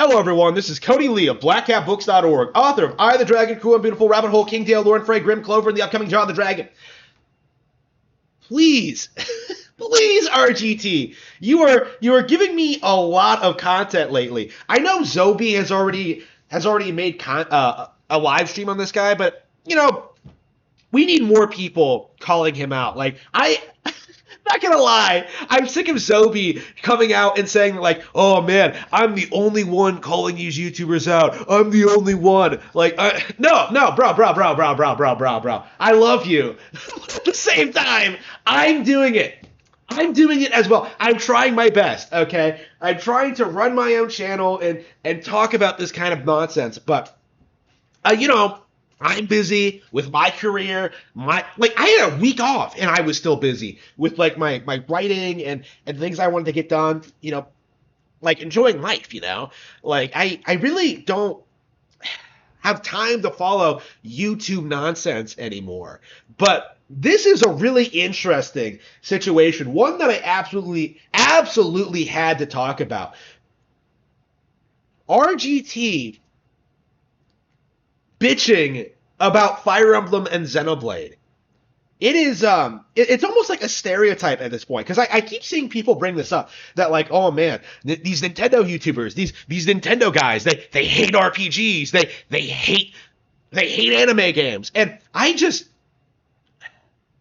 Hello, everyone. This is Cody Lee of BlackCatBooks.org, author of I, the Dragon, Cool and Beautiful, Rabbit Hole, King Dale, Lauren Frey, Grim Clover, and the upcoming John the Dragon. Please, please, RGT, you are giving me a lot of content lately. I know Zobi has already made a live stream on this guy, but you know, we need more people calling him out. Like not gonna lie, I'm sick of Zobi coming out and saying like, "Oh man, I'm the only one calling these YouTubers out. I'm the only one." Like, no, bro. I love you. At the same time, I'm doing it. I'm doing it as well. I'm trying my best. Okay, I'm trying to run my own channel and talk about this kind of nonsense. But you know, I'm busy with my career. I had a week off and I was still busy with like my writing and things I wanted to get done, you know, like enjoying life, you know. Like I really don't have time to follow YouTube nonsense anymore. But this is a really interesting situation, one that I absolutely had to talk about. RGT bitching about Fire Emblem and Xenoblade. It is it's almost like a stereotype at this point, because I keep seeing people bring this up, that like, oh man, these Nintendo YouTubers, these Nintendo guys, they hate RPGs, they hate anime games, and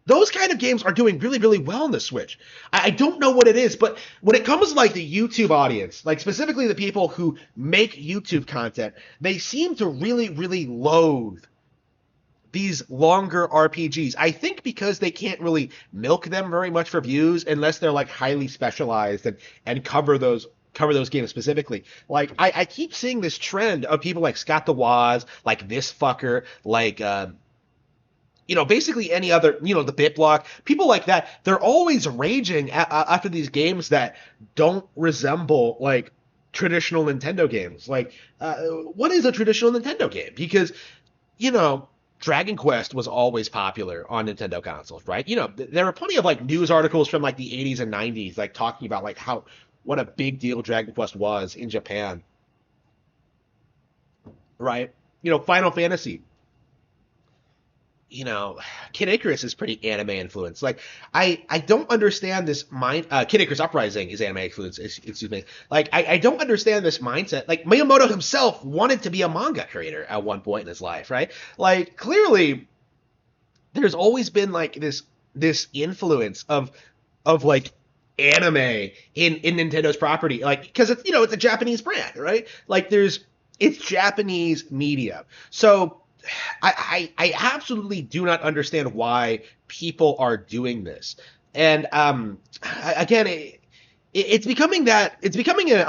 those kind of games are doing really well on the Switch. I don't know what it is, but when it comes to like the YouTube audience, like specifically the people who make YouTube content, they seem to really loathe these longer RPGs. I think because they can't really milk them very much for views unless they're like highly specialized and cover those games specifically. Like I keep seeing this trend of people like Scott the Woz, like this fucker, like you know, basically any other, you know, the BitBlock, people like that, they're always raging after these games that don't resemble, like, traditional Nintendo games. Like, what is a traditional Nintendo game? Because, you know, Dragon Quest was always popular on Nintendo consoles, right? You know, there were plenty of, like, news articles from, like, the 80s and 90s, like, talking about, like, what a big deal Dragon Quest was in Japan, right? You know, Final Fantasy, you know, Kid Icarus is pretty anime influenced. Like, I don't understand this Kid Icarus Uprising is anime influenced, excuse me. Like, I don't understand this mindset. Like, Miyamoto himself wanted to be a manga creator at one point in his life, right? Like, clearly, there's always been, like, this influence of like, anime in Nintendo's property. Like, because it's, you know, it's a Japanese brand, right? Like, it's Japanese media. So I absolutely do not understand why people are doing this. And again, it's becoming a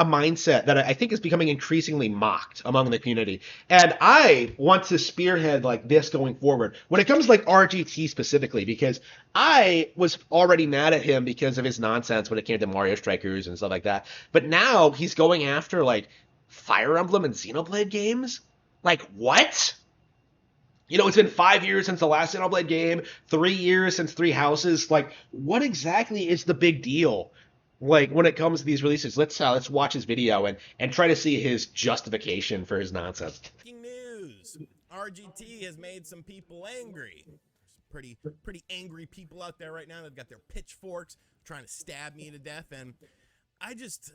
mindset that I think is becoming increasingly mocked among the community. And I want to spearhead like this going forward when it comes to like RGT specifically, because I was already mad at him because of his nonsense when it came to Mario Strikers and stuff like that. But now he's going after like Fire Emblem and Xenoblade games. Like, what? You know, it's been 5 years since the last Xenoblade game, 3 years since Three Houses. Like, what exactly is the big deal? Like, when it comes to these releases, let's watch his video and try to see his justification for his nonsense. Breaking news: RGT has made some people angry. There's pretty angry people out there right now. They've got their pitchforks trying to stab me to death, and I just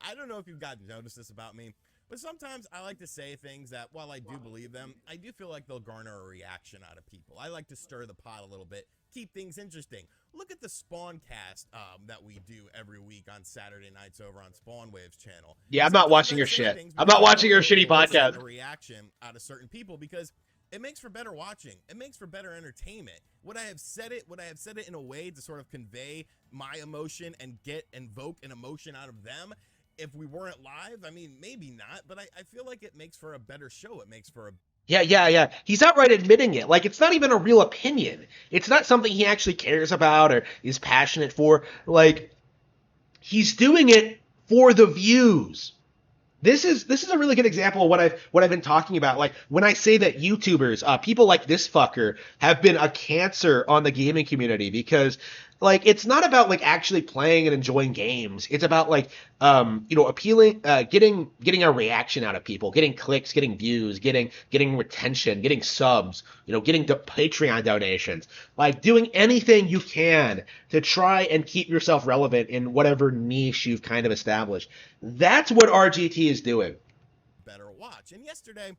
I don't know if you've gotten noticed this about me, but sometimes I like to say things that, while I do believe them, I do feel like they'll garner a reaction out of people. I like to stir the pot a little bit, keep things interesting. Look at the Spawncast that we do every week on Saturday nights over on Spawnwave's channel. Yeah, I'm not watching your shit. I'm not watching your shitty podcast. A reaction out of certain people because it makes for better watching. It makes for better entertainment. Would I have said it in a way to sort of convey my emotion and invoke an emotion out of them? If we weren't live, I mean, maybe not, but I feel like it makes for a better show. It makes for a... Yeah. He's outright admitting it. Like, it's not even a real opinion. It's not something he actually cares about or is passionate for. Like, he's doing it for the views. This is a really good example of what I've been talking about. Like, when I say that YouTubers, people like this fucker, have been a cancer on the gaming community because Like, it's not about like actually playing and enjoying games. It's about like appealing, getting a reaction out of people, getting clicks, getting views, getting retention, getting subs, getting Patreon donations, like doing anything you can to try and keep yourself relevant in whatever niche you've kind of established. That's what RGT is doing. Better watch. And yesterday,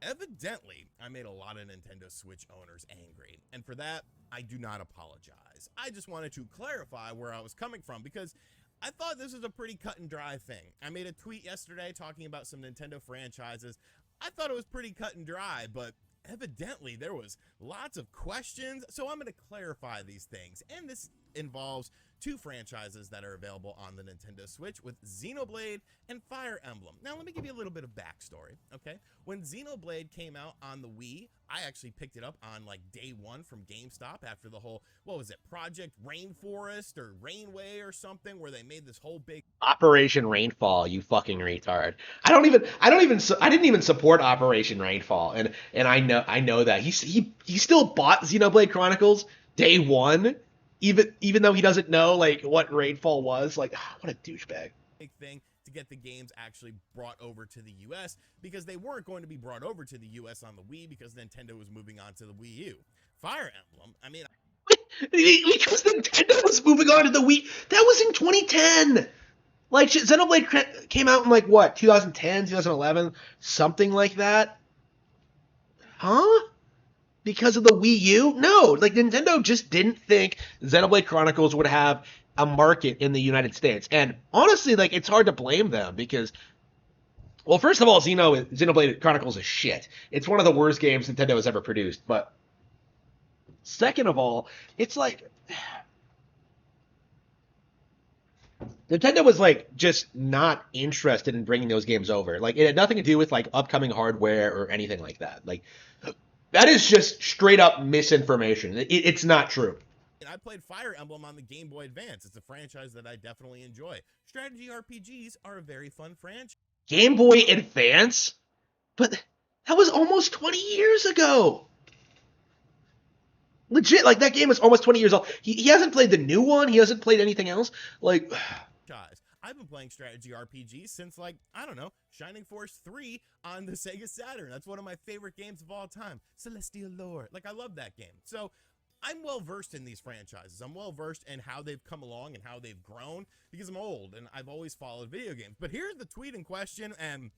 evidently, I made a lot of Nintendo Switch owners angry, and for that, I do not apologize. I just wanted to clarify where I was coming from, because I thought this was a pretty cut and dry thing. I made a tweet yesterday talking about some Nintendo franchises. I thought it was pretty cut and dry, but evidently there was lots of questions, so I'm going to clarify these things, and this involves two franchises that are available on the Nintendo Switch with Xenoblade and Fire Emblem. Now, let me give you a little bit of backstory, okay? When Xenoblade came out on the Wii, I actually picked it up on like day one from GameStop after the whole, what was it, Project Rainforest or Rainway or something, where they made this whole big Operation Rainfall, you fucking retard. I didn't even support Operation Rainfall, and I know that he still bought Xenoblade Chronicles day one, even though he doesn't know like what Rainfall was. Like, what a douchebag. thing to get the games actually brought over to the US, because they weren't going to be brought over to the US on the Wii because Nintendo was moving on to the Wii U. Fire Emblem, I mean, because Nintendo was moving on to the Wii. That was in 2010. Like, Xenoblade came out in like what, 2010, 2011, something like that. Huh? Because of the Wii U? No, like Nintendo just didn't think Xenoblade Chronicles would have a market in the United States. And honestly, like, it's hard to blame them because, well, first of all, Xenoblade Chronicles is shit. It's one of the worst games Nintendo has ever produced. But second of all, it's like Nintendo was like just not interested in bringing those games over. Like, it had nothing to do with like upcoming hardware or anything like that. Like, that is just straight up misinformation. It's not true. I played Fire Emblem on the Game Boy Advance. It's a franchise that I definitely enjoy. Strategy RPGs are a very fun franchise. Game Boy Advance? But that was almost 20 years ago. Legit, like, that game is almost 20 years old. He hasn't played the new one. He hasn't played anything else. Like, I've been playing strategy RPGs since, like, I don't know, Shining Force 3 on the Sega Saturn. That's one of my favorite games of all time. Celestial Lore. Like, I love that game. So I'm well-versed in these franchises. I'm well-versed in how they've come along and how they've grown, because I'm old and I've always followed video games. But here's the tweet in question, and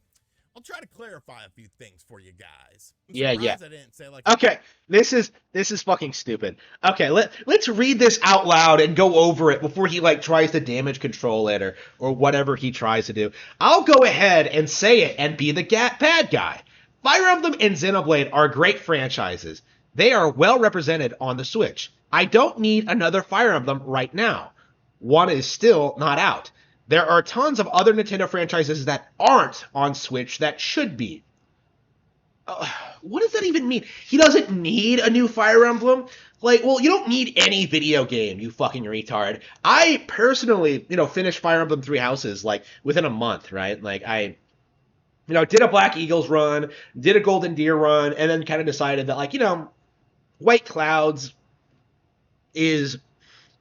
I'll try to clarify a few things for you guys. Yeah. I didn't say, like, okay, this is fucking stupid. Okay, let's read this out loud and go over it before he like tries to damage control it or whatever he tries to do. I'll go ahead and say it and be the bad guy. Fire Emblem and Xenoblade are great franchises. They are well represented on the Switch. I don't need another Fire Emblem right now. One is still not out. There are tons of other Nintendo franchises that aren't on Switch that should be. What does that even mean? He doesn't need a new Fire Emblem? Like, well, you don't need any video game, you fucking retard. I personally, finished Fire Emblem Three Houses, like, within a month, right? Like, I did a Black Eagles run, did a Golden Deer run, and then kind of decided that, like, White Clouds is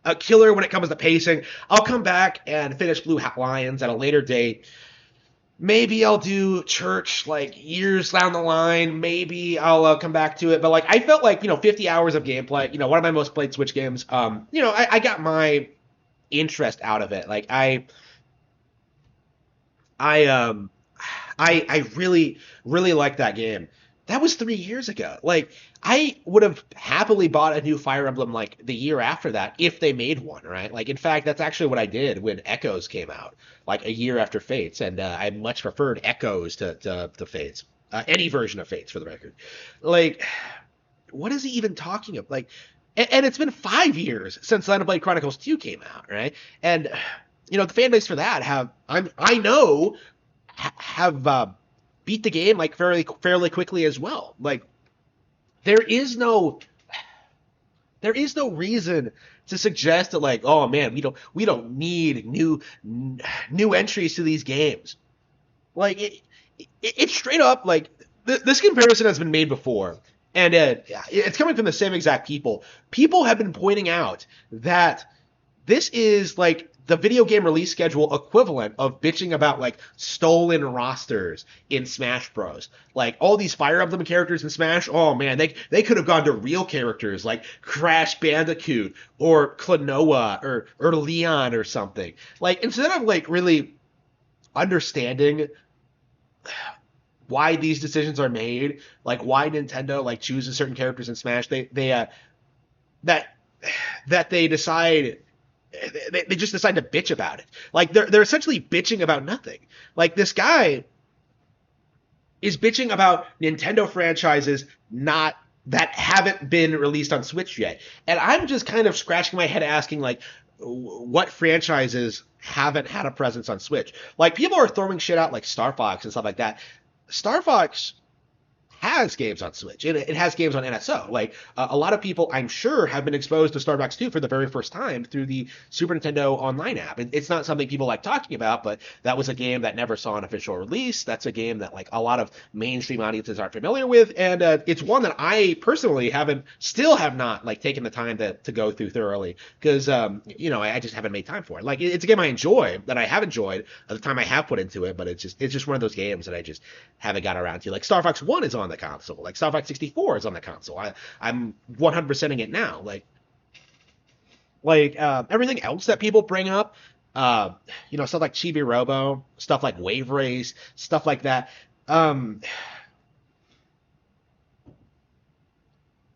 a killer when it comes to pacing. I'll come back and finish Blue Lions at a later date. Maybe I'll do Church like years down the line. Maybe I'll come back to it. But like, I felt like 50 hours of gameplay. One of my most played Switch games. I got my interest out of it. Like I really like that game. That was 3 years ago. Like, I would have happily bought a new Fire Emblem, like, the year after that, if they made one, right? Like, in fact, that's actually what I did when Echoes came out, like, a year after Fates, and I much preferred Echoes to Fates. Any version of Fates, for the record. Like, what is he even talking about? Like, and it's been 5 years since Xenoblade Chronicles 2 came out, right? And, the fan base for that have beat the game like fairly quickly as well. Like, there is no reason to suggest that, like, oh man, we don't need new entries to these games. Like, it's straight up like this comparison has been made before, and it's coming from the same exact people. People have been pointing out that this is like the video game release schedule equivalent of bitching about like stolen rosters in Smash Bros. Like all these Fire Emblem characters in Smash, oh man, they could have gone to real characters like Crash Bandicoot or Klonoa or Leon or something. Like instead of like really understanding why these decisions are made, like why Nintendo like chooses certain characters in Smash, that that they decide they just decide to bitch about it. Like they're essentially bitching about nothing. Like this guy is bitching about Nintendo franchises not that haven't been released on Switch yet. And I'm just kind of scratching my head asking like what franchises haven't had a presence on Switch? Like people are throwing shit out like Star Fox and stuff like that. Star Fox has games on Switch. It has games on NSO. Like a lot of people, I'm sure, have been exposed to Star Fox 2 for the very first time through the Super Nintendo Online app. It's not something people like talking about, but that was a game that never saw an official release. That's a game that like a lot of mainstream audiences aren't familiar with, and it's one that I personally still have not like taken the time to go through thoroughly because I just haven't made time for it. Like it's a game I enjoy that I have enjoyed at the time I have put into it, but it's just one of those games that I just haven't got around to. Like Star Fox 1 is on the console. Like Star Fox 64 is on the console. I'm 100%ing it now. Everything else that people bring up, stuff like Chibi Robo, stuff like Wave Race, stuff like that.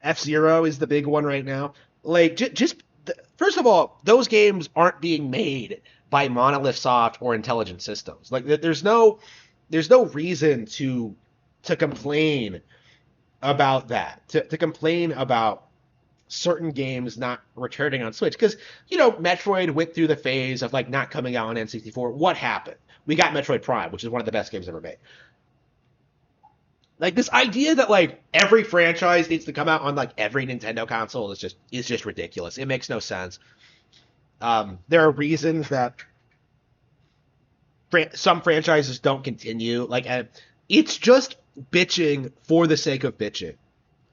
F-Zero is the big one right now. Like first of all, those games aren't being made by Monolith Soft or Intelligent Systems. Like there's no reason to complain about that, to complain about certain games not returning on Switch. Because, Metroid went through the phase of like not coming out on N64. What happened? We got Metroid Prime, which is one of the best games ever made. Like this idea that like every franchise needs to come out on like every Nintendo console is just ridiculous. It makes no sense. There are reasons that some franchises don't continue. Like it's just bitching for the sake of bitching.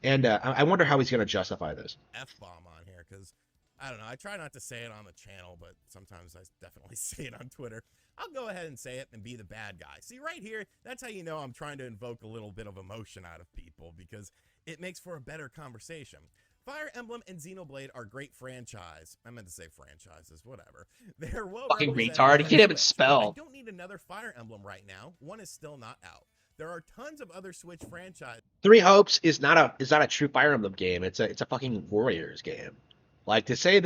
And I wonder how he's going to justify this. F-bomb on here, because, I don't know, I try not to say it on the channel, but sometimes I definitely say it on Twitter. I'll go ahead and say it and be the bad guy. See, right here, that's how you know I'm trying to invoke a little bit of emotion out of people, because it makes for a better conversation. Fire Emblem and Xenoblade are great franchise. I meant to say franchises, whatever. They're well fucking retard. You can't even spell. I don't need another Fire Emblem right now. One is still not out. There are tons of other Switch franchises. Three Hopes is not a true Fire Emblem game. It's a fucking Warriors game. Like to say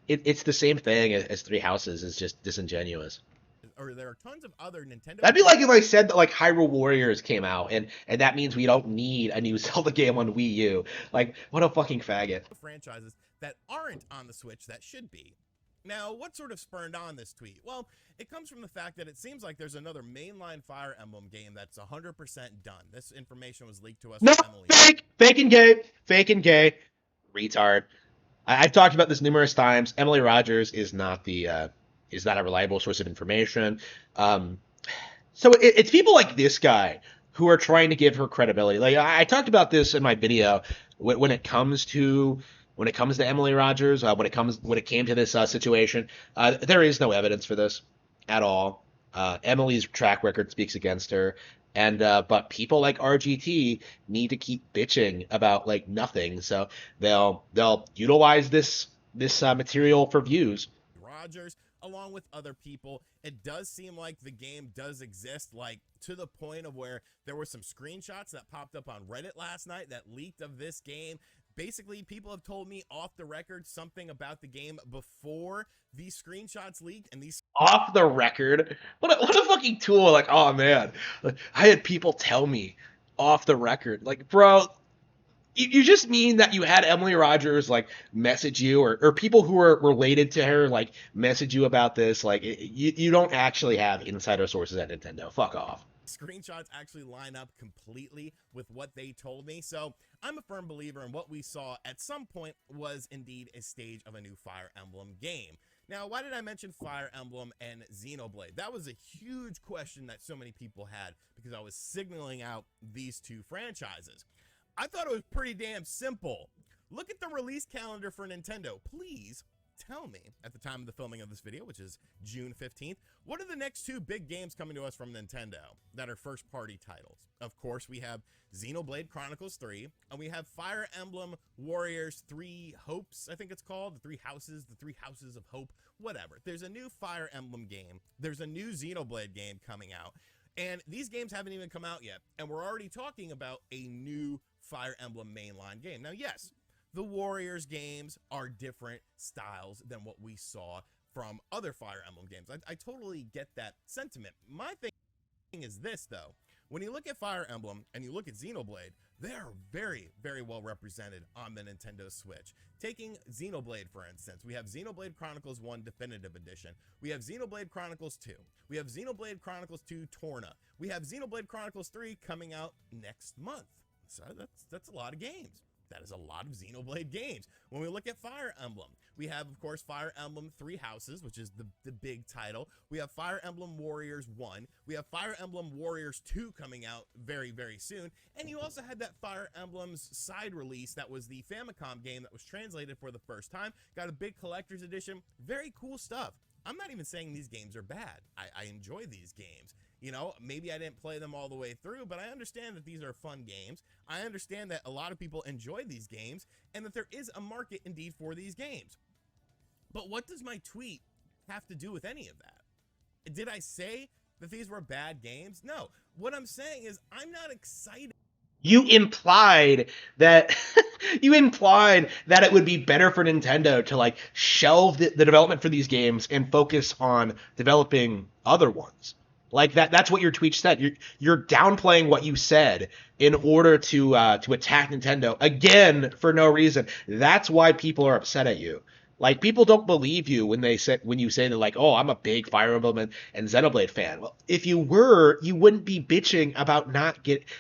it's the same thing as Three Houses is just disingenuous. Or there are tons of other Nintendo. That'd be like if I said that like Hyrule Warriors came out and that means we don't need a new Zelda game on Wii U. Like what a fucking faggot. Franchises that aren't on the Switch that should be. Now, what sort of spurned on this tweet? Well, it comes from the fact that it seems like there's another mainline Fire Emblem game that's 100% done. This information was leaked to us. No, fake and gay, retard. I've talked about this numerous times. Emily Rogers is not a reliable source of information. So it's people like this guy who are trying to give her credibility. Like I talked about this in my video when it comes to Emily Rogers, when it came to this situation, there is no evidence for this at all. Emily's track record speaks against her, and but people like RGT need to keep bitching about like nothing, so they'll utilize this material for views. Rogers, along with other people, it does seem like the game does exist, like to the point of where there were some screenshots that popped up on Reddit last night that leaked of this game. Basically, people have told me off the record something about the game before these screenshots leaked, and these off the record. What a fucking tool! Like, oh man, I had people tell me off the record. Like, bro, you just mean that you had Emily Rogers like message you, or people who are related to her like message you about this. Like, you don't actually have insider sources at Nintendo. Fuck off. Screenshots actually line up completely with what they told me, so I'm a firm believer in what we saw at some point was indeed a stage of a new Fire Emblem game. Now, why did I mention Fire Emblem and Xenoblade? That was a huge question that so many people had because I was signaling out these two franchises. I thought it was pretty damn simple. Look at the release calendar for Nintendo. Please tell me, at the time of the filming of this video, which is June 15th, what are the next two big games coming to us from Nintendo that are first-party titles? Of course, we have Xenoblade Chronicles 3, and we have Fire Emblem Warriors 3 Hopes, I think it's called, the Three Houses of Hope, whatever. There's a new Fire Emblem game. There's a new Xenoblade game coming out, and these games haven't even come out yet, and we're already talking about a new Fire Emblem mainline game. Now, yes, the Warriors games are different styles than what we saw from other Fire Emblem games. I totally get that sentiment. My thing is this, though. When you look at Fire Emblem and you look at Xenoblade, they are very, very well represented on the Nintendo Switch. Taking Xenoblade, for instance, we have Xenoblade Chronicles 1 Definitive Edition. We have Xenoblade Chronicles 2. We have Xenoblade Chronicles 2 Torna. We have Xenoblade Chronicles 3 coming out next month. So that's a lot of games. That is a lot of Xenoblade games. When we look at Fire Emblem, we have, of course, Fire Emblem Three Houses, which is the big title. We have Fire Emblem Warriors 1. We have Fire Emblem Warriors 2 coming out very, very soon. And you also had that Fire Emblem's side release that was the Famicom game that was translated for the first time. Got a big collector's edition. Very cool stuff. I'm not even saying these games are bad. I enjoy these games. You know, maybe I didn't play them all the way through, but I understand that these are fun games. I understand that a lot of people enjoy these games and that there is a market indeed for these games. But what does my tweet have to do with any of that? Did I say that these were bad games? No. What I'm saying is I'm not excited. You implied that it would be better for Nintendo to like shelve the development for these games and focus on developing other ones. Like that's what your tweet said. You're downplaying what you said in order to attack Nintendo again for no reason. That's why people are upset at you. Like, people don't believe you when you say that, like, oh, I'm a big Fire Emblem and Xenoblade fan. Well, if you were, you wouldn't be bitching about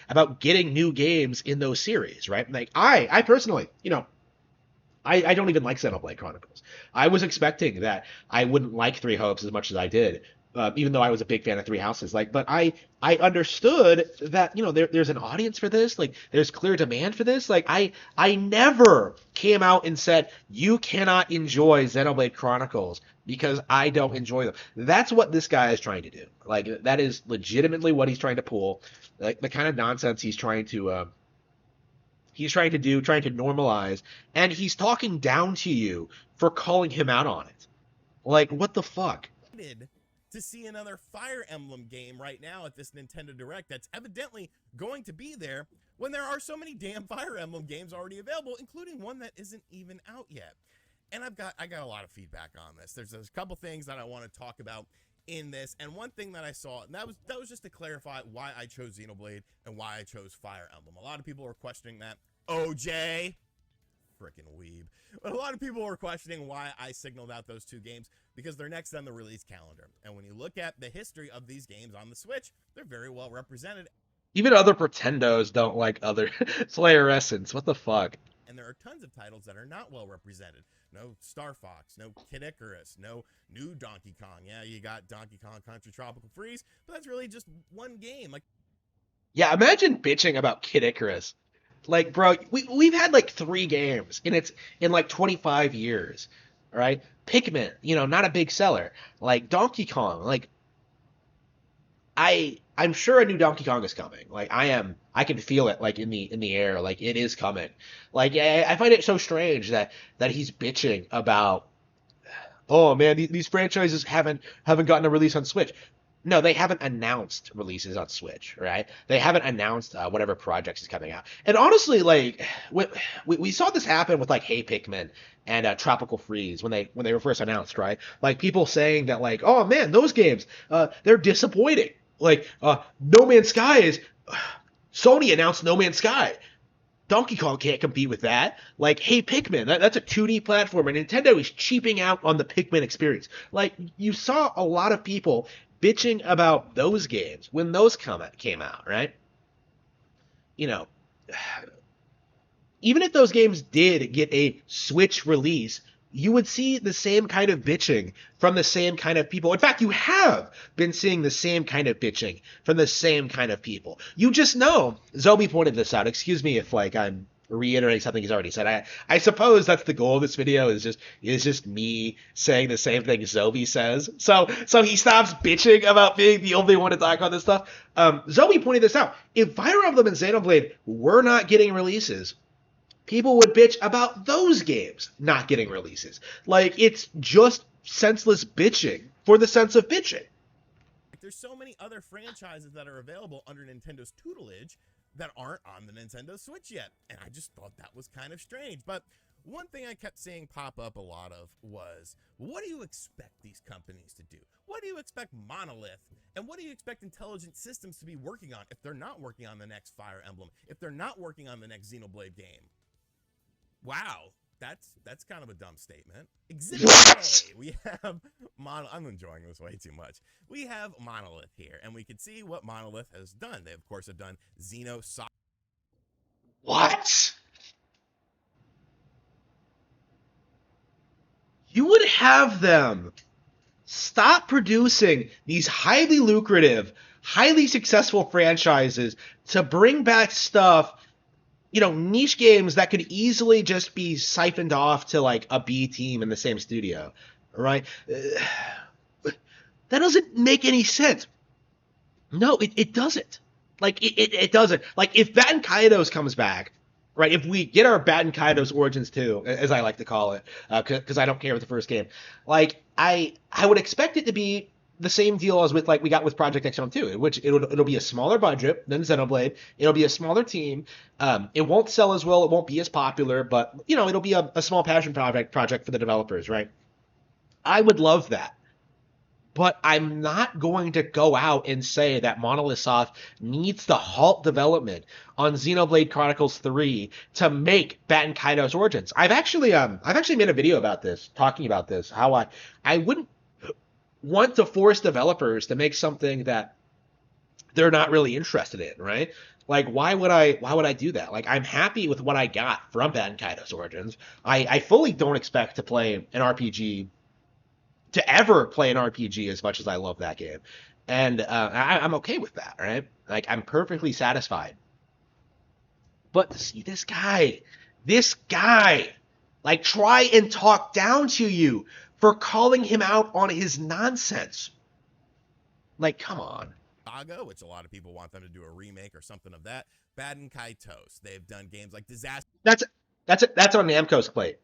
about getting new games in those series, right? Like, I personally, I don't even like Xenoblade Chronicles. I was expecting that I wouldn't like Three Hopes as much as I did. Even though I was a big fan of Three Houses, but I understood that there's an audience for this, like there's clear demand for this. Like I never came out and said you cannot enjoy Xenoblade Chronicles because I don't enjoy them. That's what this guy is trying to do. Like that is legitimately what he's trying to pull. Like the kind of nonsense he's trying to do, trying to normalize, and he's talking down to you for calling him out on it. Like, what the fuck? To see another Fire Emblem game right now at this Nintendo Direct that's evidently going to be there when there are so many damn Fire Emblem games already available, including one that isn't even out yet. And I got a lot of feedback on this. There's a couple things that I want to talk about in this, and one thing that I saw, and that was just to clarify why I chose Xenoblade and why I chose Fire Emblem. A lot of people were questioning that. OJ, freaking weeb. But a lot of people were questioning why I signaled out those two games, because they're next on the release calendar. And when you look at the history of these games on the Switch, they're very well represented. Even other Pretendos don't like other Slayer Essence. What the fuck? And there are tons of titles that are not well represented. No Star Fox, no Kid Icarus, no new Donkey Kong. Yeah, you got Donkey Kong Country Tropical Freeze, but that's really just one game. Yeah, imagine bitching about Kid Icarus. Like, bro, we've had like 3 games in like 25 years, right? Pikmin, not a big seller. Like Donkey Kong, like I'm sure a new Donkey Kong is coming. Like I can feel it like in the air, like it is coming. Like I find it so strange that he's bitching about, oh man, these franchises haven't gotten a release on Switch. No, they haven't announced releases on Switch, right? They haven't announced whatever projects is coming out. And honestly, like we saw this happen with like Hey Pikmin and Tropical Freeze when they were first announced, right? Like people saying that like, oh man, those games they're disappointing. Like No Man's Sky is Sony announced No Man's Sky. Donkey Kong can't compete with that. Like, Hey Pikmin, that's a 2D platform, and Nintendo is cheaping out on the Pikmin experience. Like, you saw a lot of people bitching about those games when those came out, right? Even if those games did get a Switch release, you would see the same kind of bitching from the same kind of people. In fact, you have been seeing the same kind of bitching from the same kind of people. You just know. Zobi pointed this out. Excuse me if like I'm reiterate something he's already said. I suppose that's the goal of this video is just me saying the same thing Zoe says. So he stops bitching about being the only one to talk about this stuff. Zoe pointed this out. If Fire Emblem and Xenoblade were not getting releases, people would bitch about those games not getting releases. Like, it's just senseless bitching for the sense of bitching. There's so many other franchises that are available under Nintendo's tutelage that aren't on the Nintendo Switch yet. And I just thought that was kind of strange. But one thing I kept seeing pop up a lot of was, what do you expect these companies to do? What do you expect Monolith and what do you expect Intelligent Systems to be working on if they're not working on the next Fire Emblem, if they're not working on the next Xenoblade game? Wow, that's kind of a dumb statement. Exhibit A, we have I'm enjoying this way too much. We have Monolith here, and we can see what Monolith has done. They, of course, have done Xenosaga. What? You would have them stop producing these highly lucrative, highly successful franchises to bring back stuff, niche games that could easily just be siphoned off to like a B team in the same studio, right? That doesn't make any sense. No, it doesn't. Like, it doesn't. Like, if Batten Kaitos comes back, right, if we get our Batten Kaitos Origins 2, as I like to call it, because I don't care with the first game, like, I would expect it to be the same deal as with, like, we got with Project X-Zone 2, in which it'll be a smaller budget than Xenoblade. It'll be a smaller team. It won't sell as well. It won't be as popular, but, it'll be a small passion project for the developers, right? I would love that. But I'm not going to go out and say that Monolith Soft needs to halt development on Xenoblade Chronicles 3 to make Batten Kaitos Origins. I've actually made a video about this, talking about this, how I wouldn't want to force developers to make something that they're not really interested in, right? Like, why would I do that? Like, I'm happy with what I got from Batten Kaitos Origins. I fully don't expect to play an RPG, to ever play an RPG as much as I love that game. And I'm okay with that, right? Like, I'm perfectly satisfied. But to see this guy, like, try and talk down to you for calling him out on his nonsense. Like, come on. Saga, which a lot of people want them to do a remake or something of that. Batten Kaitos, they've done games like Disaster. That's on Namco's plate.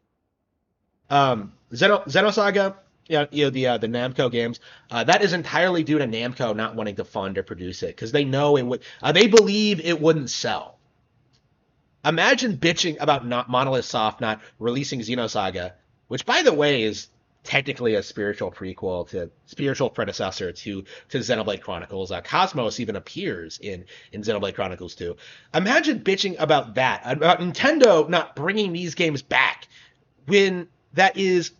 Xenosaga, the Namco games, that is entirely due to Namco not wanting to fund or produce it because they know it would. They believe it wouldn't sell. Imagine bitching about Monolith Soft not releasing Xenosaga, which, by the way, is technically a spiritual predecessor to Xenoblade Chronicles. Cosmos even appears in Xenoblade Chronicles 2. Imagine bitching about that, about Nintendo not bringing these games back, when that is,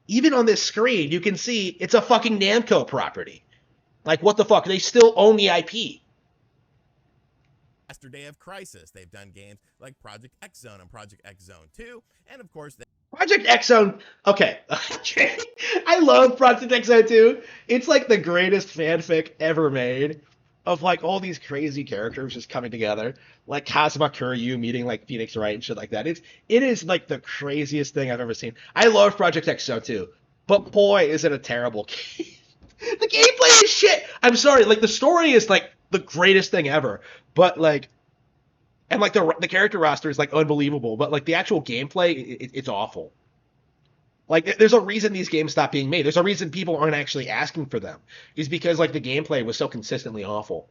even on this screen, you can see it's a fucking Namco property. Like, what the fuck? They still own the IP. Day of Crisis, they've done games like Project X-Zone and Project X-Zone 2, and of course Project X-Zone, okay. I love Project X-Zone 2. It's like the greatest fanfic ever made of like all these crazy characters just coming together, like Kazuma Kiryu meeting like Phoenix Wright and shit like that. It is like the craziest thing I've ever seen. I love Project X-Zone 2, but boy, is it a terrible game. The gameplay is shit. I'm sorry, like the story is like the greatest thing ever, but like, and like the character roster is like unbelievable, but like the actual gameplay, it's awful. Like, there's a reason these games stopped being made. There's a reason people aren't actually asking for them. Is because like the gameplay was so consistently awful.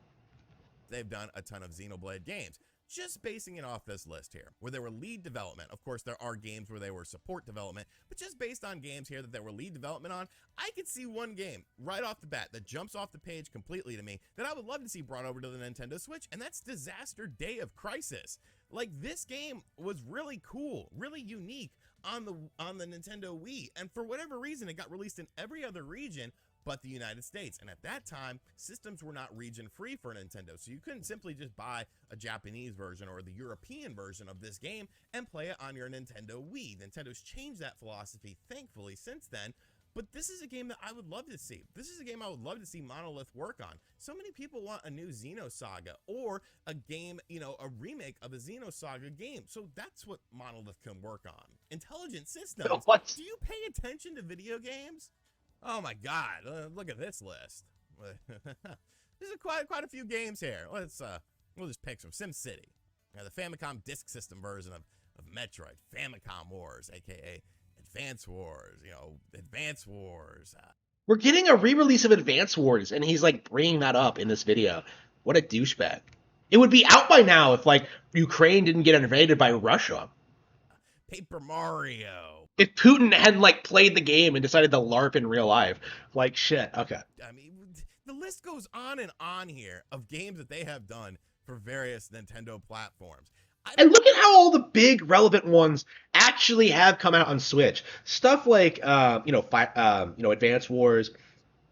They've done a ton of Xenoblade games. Just basing it off this list here, where they were lead development. Of course, there are games where they were support development, but just based on games here that they were lead development on, I could see one game right off the bat that jumps off the page completely to me that I would love to see brought over to the Nintendo Switch, and that's Disaster Day of Crisis. Like, this game was really cool, really unique on the Nintendo Wii, and for whatever reason, it got released in every other region but the United States. And at that time, systems were not region free for Nintendo, so you couldn't simply just buy a Japanese version or the European version of this game and play it on your Nintendo Wii. Nintendo's changed that philosophy, thankfully, since then, But this is a game that I would love to see. This is a game I would love to see Monolith work on. So many people want a new Xenosaga or a game, you know, a remake of a Xenosaga game. So that's what Monolith can work on. Intelligent Systems. What? Do you pay attention to video games? Oh my God! Look at this list. There's quite a few games here. We'll just pick some. SimCity, the Famicom Disk System version of Metroid, Famicom Wars, aka Advance Wars. You know, Advance Wars. We're getting a re-release of Advance Wars, and he's like bringing that up in this video. What a douchebag! It would be out by now if like Ukraine didn't get invaded by Russia. Paper Mario. If Putin hadn't like played the game and decided to LARP in real life, like shit. Okay. I mean, the list goes on and on here of games that they have done for various Nintendo platforms. And look at how all the big relevant ones actually have come out on Switch. Stuff like Advance Wars,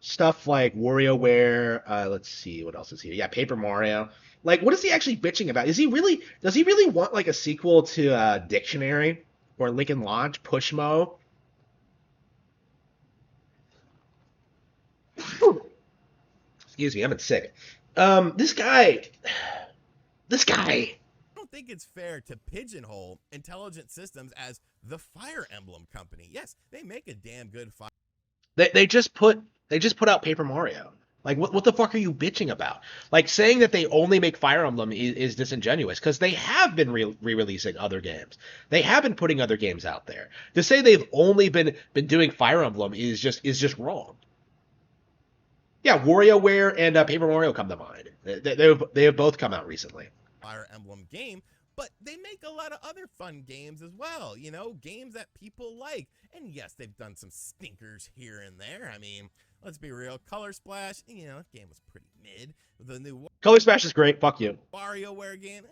stuff like WarioWare. Let's see what else is here. Yeah, Paper Mario. Like, what is he actually bitching about? Does he really want like a sequel to Dictionary or Lincoln Launch, Pushmo? Excuse me, I'm sick. This guy. I don't think it's fair to pigeonhole Intelligent Systems as the Fire Emblem company. Yes, they make a damn good fire. They just put out Paper Mario. Like, what the fuck are you bitching about? Like, saying that they only make Fire Emblem is disingenuous, because they have been re-releasing other games. They have been putting other games out there. To say they've only been doing Fire Emblem is just wrong. Yeah, WarioWare and Paper Mario come to mind. They have both come out recently. Fire Emblem game, but they make a lot of other fun games as well, you know, games that people like. And yes, they've done some stinkers here and there. I mean, let's be real. Color Splash, you know, that game was pretty mid. The new Color Splash is great. Fuck you. WarioWare game,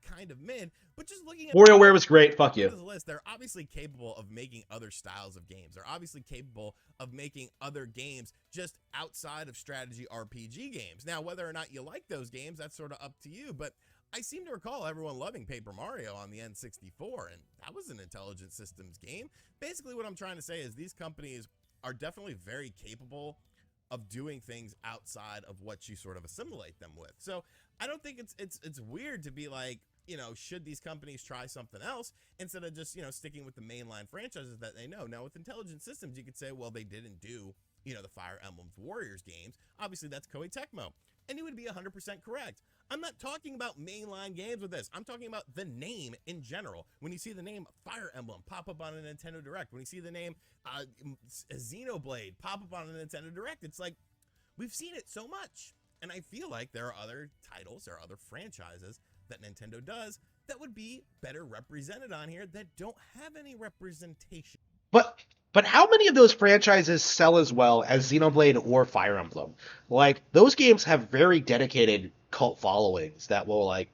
kind of mid. But just looking at WarioWare was great. Fuck you. The list, they're obviously capable of making other styles of games. They're obviously capable of making other games just outside of strategy RPG games. Now, whether or not you like those games, that's sort of up to you. But I seem to recall everyone loving Paper Mario on the N64, and that was an Intelligent Systems game. Basically, what I'm trying to say is these companies are definitely very capable of doing things outside of what you sort of assimilate them with. So I don't think it's weird to be like, you know, should these companies try something else instead of just, you know, sticking with the mainline franchises that they know. Now, with Intelligent Systems, you could say, well, they didn't do, you know, the Fire Emblem Warriors games. Obviously, that's Koei Tecmo. And you would be 100% correct. I'm not talking about mainline games with this. I'm talking about the name in general. When you see the name Fire Emblem pop up on a Nintendo Direct, when you see the name Xenoblade pop up on a Nintendo Direct, it's like, we've seen it so much. And I feel like there are other titles, there are other franchises that Nintendo does that would be better represented on here that don't have any representation. But how many of those franchises sell as well as Xenoblade or Fire Emblem? Like, those games have very dedicated cult followings that will, like,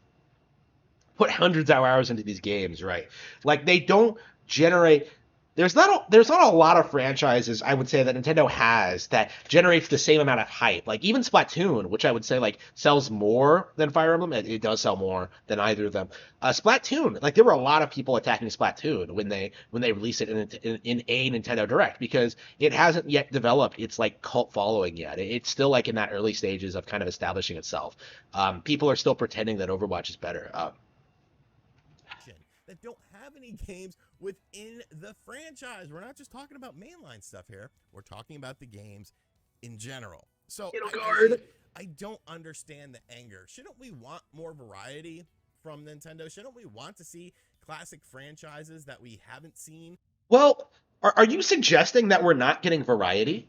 put hundreds of hours into these games, right? Like, they don't generate... There's not a lot of franchises, I would say, that Nintendo has that generates the same amount of hype. Like, even Splatoon, which I would say, like, sells more than Fire Emblem. It does sell more than either of them. Splatoon, like, there were a lot of people attacking Splatoon when they released it in a Nintendo Direct, because it hasn't yet developed its, like, cult following yet. It's still, like, in that early stages of kind of establishing itself. People are still pretending that Overwatch is better. That don't have any games within the franchise. We're not just talking about mainline stuff here. We're talking about the games in general. So I don't understand the anger. Shouldn't we want more variety from Nintendo? Shouldn't we want to see classic franchises that we haven't seen? Well, are you suggesting that we're not getting variety?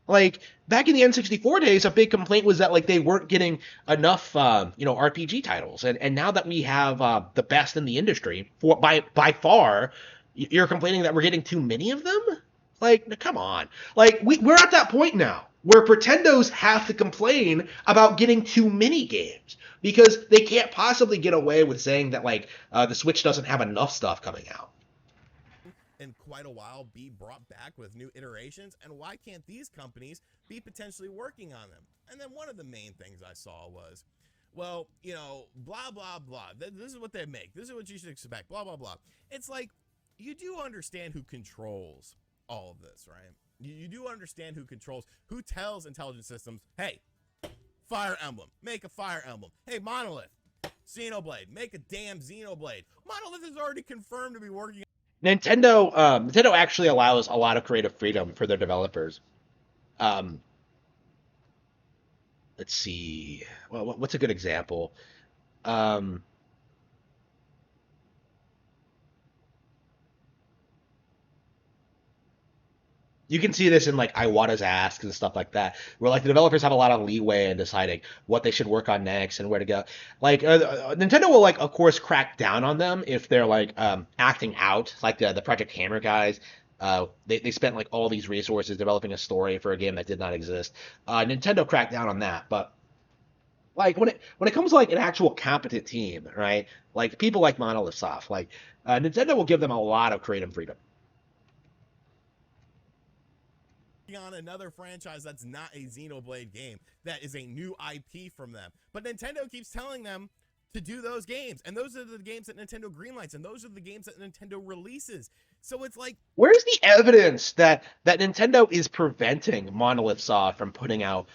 Like, back in the N64 days, a big complaint was that, like, they weren't getting enough, RPG titles. And now that we have the best in the industry, by far, you're complaining that we're getting too many of them? Like, come on. Like, we're at that point now where Pretendos have to complain about getting too many games, because they can't possibly get away with saying that, like, the Switch doesn't have enough stuff coming out. In quite a while be brought back with new iterations, and why can't these companies be potentially working on them? And then one of the main things I saw was, well, you know, blah blah blah, this is what they make, this is what you should expect, blah blah blah. It's like, you do understand who controls all of this, right? You do understand who tells intelligent systems, hey, Fire Emblem, make a Fire Emblem. Hey, Monolith, Xenoblade, make a damn Xenoblade. Monolith is already confirmed to be working. Nintendo actually allows a lot of creative freedom for their developers. Um, let's see. Well, what's a good example? Um, you can see this in like Iwata's asks and stuff like that, where like the developers have a lot of leeway in deciding what they should work on next and where to go. Like Nintendo will like of course crack down on them if they're like acting out, like the Project Hammer guys. They spent like all these resources developing a story for a game that did not exist. Nintendo cracked down on that, but like when it comes to like an actual competent team, right? Like people like Monolith Soft, like Nintendo will give them a lot of creative freedom. On another franchise that's not a Xenoblade game, that is a new IP from them. But Nintendo keeps telling them to do those games, and those are the games that Nintendo greenlights, and those are the games that Nintendo releases. So it's like, where's the evidence that Nintendo is preventing Monolith Soft from putting out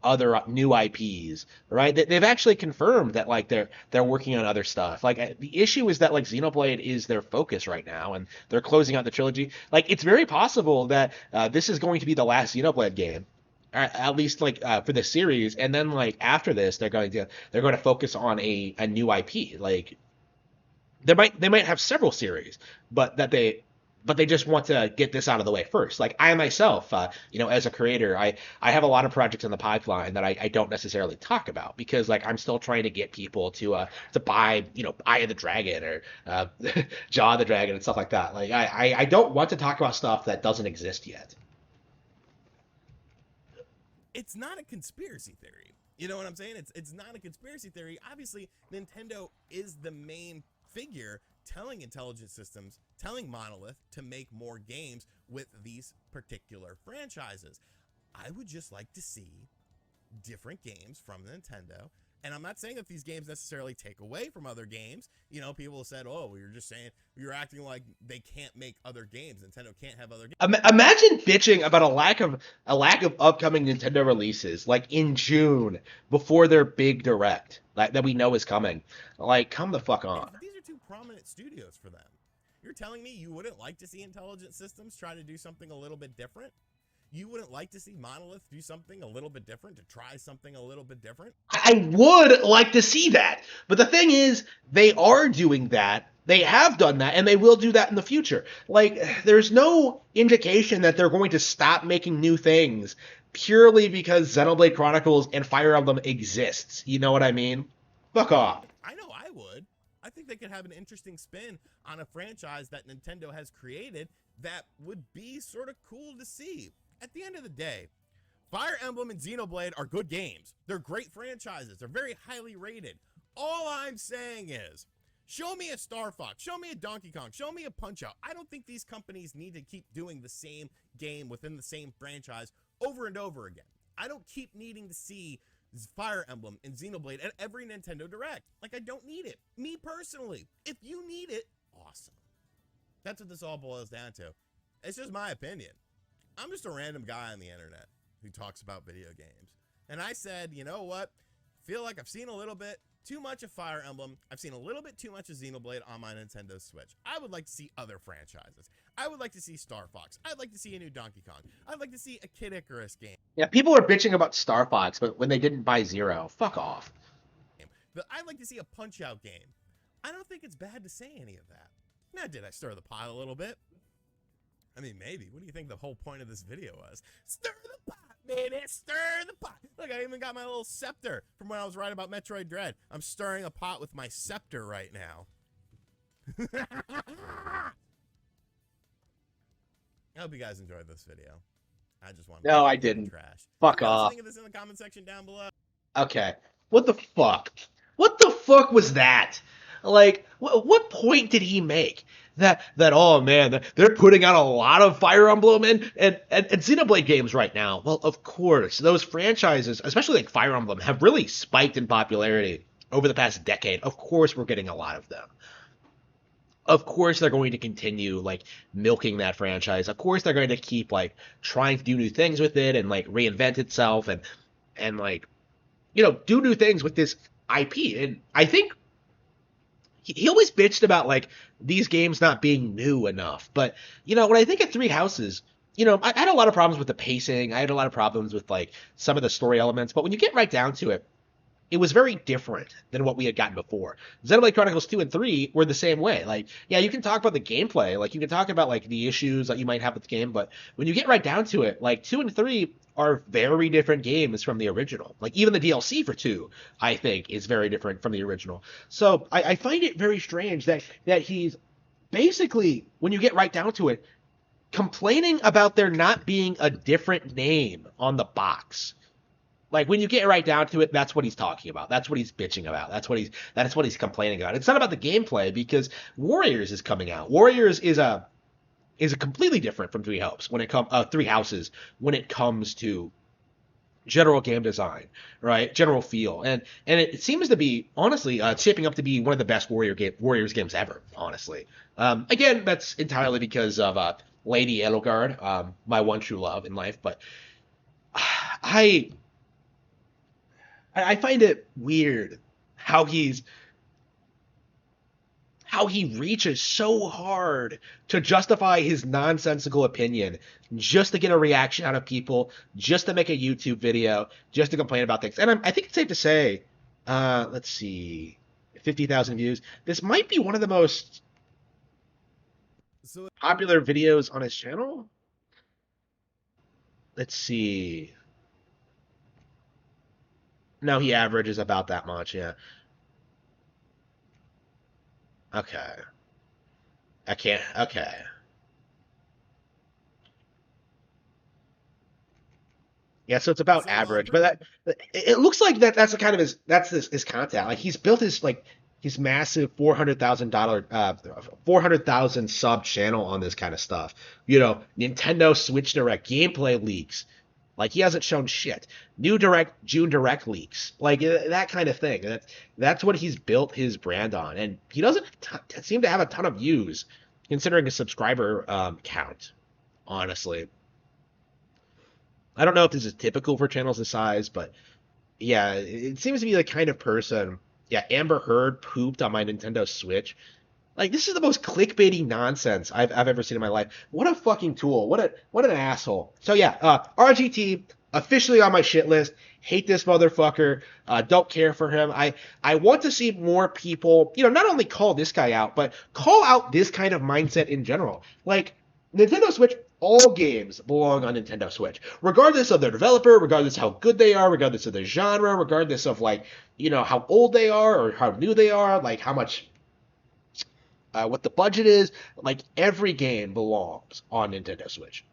other new IPs, right? They've actually confirmed that like they're working on other stuff. Like the issue is that like Xenoblade is their focus right now, and they're closing out the trilogy. Like it's very possible that this is going to be the last Xenoblade game, or at least like for the series, and then like after this they're going to focus on a new IP. Like they might have several series, but they just want to get this out of the way first. Like I myself, as a creator, I have a lot of projects in the pipeline that I don't necessarily talk about because like I'm still trying to get people to buy, Eye of the Dragon or Jaw of the Dragon and stuff like that. Like I don't want to talk about stuff that doesn't exist yet. it's not a conspiracy theory. You know what I'm saying? It's not a conspiracy theory. Obviously, Nintendo is the main figure telling intelligent systems, telling Monolith to make more games with these particular franchises. I would just like to see different games from Nintendo. And I'm not saying that these games necessarily take away from other games. You know, people have said, oh, you're just saying, you're acting like they can't make other games. Nintendo can't have other games. Imagine bitching about a lack of upcoming Nintendo releases, like in June, before their big direct that we know is coming. Like, come the fuck on. These are two prominent studios for them. You're telling me you wouldn't like to see Intelligent Systems try to do something a little bit different? You wouldn't like to see Monolith do something a little bit different, to try something a little bit different? I would like to see that. But the thing is, they are doing that. They have done that, and they will do that in the future. Like, there's no indication that they're going to stop making new things purely because Xenoblade Chronicles and Fire Emblem exists. You know what I mean? Fuck off. I know I would. I think they could have an interesting spin on a franchise that Nintendo has created that would be sort of cool to see. At the end of the day, Fire Emblem and Xenoblade are good games. They're great franchises. They're very highly rated. All I'm saying is, show me a Star Fox, show me a Donkey Kong, show me a Punch-Out. I don't think these companies need to keep doing the same game within the same franchise over and over again. I don't keep needing to see Fire Emblem and Xenoblade at every Nintendo Direct. Like, I don't need it. Me personally. If you need it, awesome. That's what this all boils down to. It's just my opinion. I'm just a random guy on the internet who talks about video games. And I said, you know what? Feel like I've seen a little bit too much of Fire Emblem. I've seen a little bit too much of Xenoblade on my Nintendo Switch. I would like to see other franchises. I would like to see Star Fox. I'd like to see a new Donkey Kong. I'd like to see a Kid Icarus game. Yeah, people are bitching about Star Fox, but when they didn't buy Zero, fuck off. But I'd like to see a Punch-Out game. I don't think it's bad to say any of that. Now, did I stir the pot a little bit? I mean, maybe. What do you think the whole point of this video was? Stir the pot, baby! Stir the pot! Look, I even got my little scepter from when I was writing about Metroid Dread. I'm stirring a pot with my scepter right now. I hope you guys enjoyed this video. I just wanted to No, I didn't. Trash. Fuck off. Think of this in the comment section down below. Okay. What the fuck? What the fuck was that? Like, what point did he make? That oh man, they're putting out a lot of Fire Emblem and Xenoblade games right now. Well, of course, those franchises, especially like Fire Emblem, have really spiked in popularity over the past decade. Of course, we're getting a lot of them. Of course they're going to continue like milking that franchise. Of course they're going to keep like trying to do new things with it and like reinvent itself and like do new things with this IP. And I think he always bitched about like these games not being new enough. But when I think of Three Houses, I had a lot of problems with the pacing. I had a lot of problems with like some of the story elements. But when you get right down to it, it was very different than what we had gotten before. Xenoblade Chronicles 2 and 3 were the same way. Like, yeah, you can talk about the gameplay, like you can talk about like the issues that you might have with the game, but when you get right down to it, like 2 and 3 are very different games from the original. Like even the DLC for 2, I think, is very different from the original. So I find it very strange that he's basically, when you get right down to it, complaining about there not being a different name on the box. Like when you get right down to it, that's what he's talking about. That's what he's bitching about. That's what he's complaining about. It's not about the gameplay because Warriors is coming out. Warriors is a completely different from Three Houses when it comes to general game design, right? General feel, and it seems to be honestly shaping up to be one of the best Warriors games ever. Honestly, again, that's entirely because of Lady Edelgard, my one true love in life, but I I find it weird how he reaches so hard to justify his nonsensical opinion just to get a reaction out of people, just to make a YouTube video, just to complain about things. And I think it's safe to say, let's see, 50,000 views. This might be one of the most So popular videos on his channel. Let's see. No, he averages about that much, yeah. Okay. I can't. Okay. Yeah, so it's about so average, but it looks like that's the kind of his content. Like he's built his massive $400,000 sub channel on this kind of stuff. Nintendo Switch Direct gameplay leaks. Like he hasn't shown shit. New Direct June Direct leaks. Like that kind of thing. That's what he's built his brand on, and he doesn't seem to have a ton of views considering his subscriber count. Honestly. I don't know if this is typical for channels this size, but yeah, it seems to be the kind of person. Yeah, Amber Heard pooped on my Nintendo Switch. Like this is the most clickbaity nonsense I've ever seen in my life. What a fucking tool. What an asshole. So yeah, RGT officially on my shit list. Hate this motherfucker. Don't care for him. I want to see more people, not only call this guy out, but call out this kind of mindset in general. Like Nintendo Switch, all games belong on Nintendo Switch, regardless of their developer, regardless how good they are, regardless of their genre, regardless of like how old they are or how new they are, like how much what the budget is. Like every game belongs on Nintendo Switch.